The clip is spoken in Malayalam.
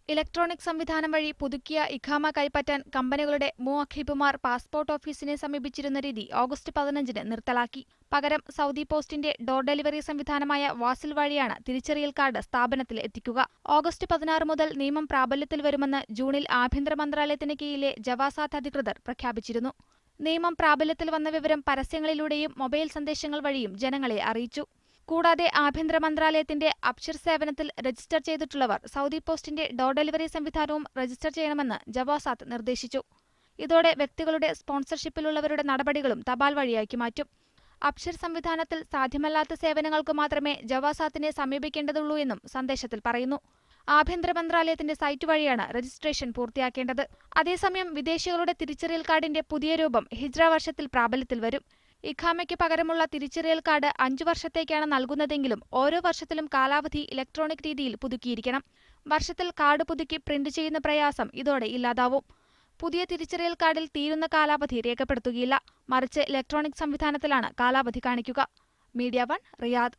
ഇലക്ട്രോണിക് സംവിധാനം വഴി പുതുക്കിയ ഇഖാമ കൈപ്പറ്റാൻ കമ്പനികളുടെ മുഅഖിബുമാർ പാസ്പോർട്ട് ഓഫീസിനെ സമീപിച്ചിരുന്ന രീതി ഓഗസ്റ്റ് 15-ന് നിർത്തലാക്കി. പകരം സൗദി പോസ്റ്റിന്റെ ഡോർ ഡെലിവറി സംവിധാനമായ വാസിൽ വഴിയാണ് തിരിച്ചറിയൽ കാർഡ് സ്ഥാപനത്തിൽ എത്തിക്കുക. ഓഗസ്റ്റ് 16 മുതൽ നിയമം പ്രാബല്യത്തിൽ വരുമെന്ന് ജൂണിൽ ആഭ്യന്തര മന്ത്രാലയത്തിന് കീഴിലെ ജവാസാത്ത് അധികൃതർ പ്രഖ്യാപിച്ചിരുന്നു. നിയമം പ്രാബല്യത്തിൽ വന്ന വിവരം പരസ്യങ്ങളിലൂടെയും മൊബൈൽ സന്ദേശങ്ങൾ വഴിയും ജനങ്ങളെ അറിയിച്ചു. കൂടാതെ ആഭ്യന്തര മന്ത്രാലയത്തിന്റെ അബ്ഷിർ സേവനത്തിൽ രജിസ്റ്റർ ചെയ്തിട്ടുള്ളവർ സൗദി പോസ്റ്റിന്റെ ഡോർ ഡെലിവറി സംവിധാനവും രജിസ്റ്റർ ചെയ്യണമെന്ന് ജവാസാത്ത് നിർദ്ദേശിച്ചു. ഇതോടെ വ്യക്തികളുടെ സ്പോൺസർഷിപ്പിലുള്ളവരുടെ നടപടികളും തപാൽ വഴിയാക്കി മാറ്റും. അബ്ഷിർ സംവിധാനത്തിൽ സാധ്യമല്ലാത്ത സേവനങ്ങൾക്ക് മാത്രമേ ജവാസാത്തിനെ സമീപിക്കേണ്ടതുള്ളൂ എന്നും സന്ദേശത്തിൽ പറയുന്നു. ആഭ്യന്തര മന്ത്രാലയത്തിന്റെ സൈറ്റ് വഴിയാണ് രജിസ്ട്രേഷൻ പൂർത്തിയാക്കേണ്ടത്. അതേസമയം വിദേശികളുടെ തിരിച്ചറിയൽ കാർഡിന്റെ പുതിയ രൂപം ഹിജ്റ വർഷത്തിൽ പ്രാബല്യത്തിൽ വരും. ഇഖാമയ്ക്ക് പകരമുള്ള തിരിച്ചറിയൽ കാർഡ് 5 വർഷത്തേക്കാണ് നൽകുന്നതെങ്കിലും ഓരോ വർഷത്തിലും കാലാവധി ഇലക്ട്രോണിക് രീതിയിൽ പുതുക്കിയിരിക്കണം. വർഷത്തിൽ കാർഡ് പുതുക്കി പ്രിന്റ് ചെയ്യുന്ന പ്രയാസം ഇതോടെ ഇല്ലാതാവും. പുതിയ തിരിച്ചറിയൽ കാർഡിൽ തീരുന്ന കാലാവധി രേഖപ്പെടുത്തുകയില്ല. മറിച്ച് ഇലക്ട്രോണിക് സംവിധാനത്തിലാണ് കാലാവധി കാണിക്കുക. Media 1 Riyadh.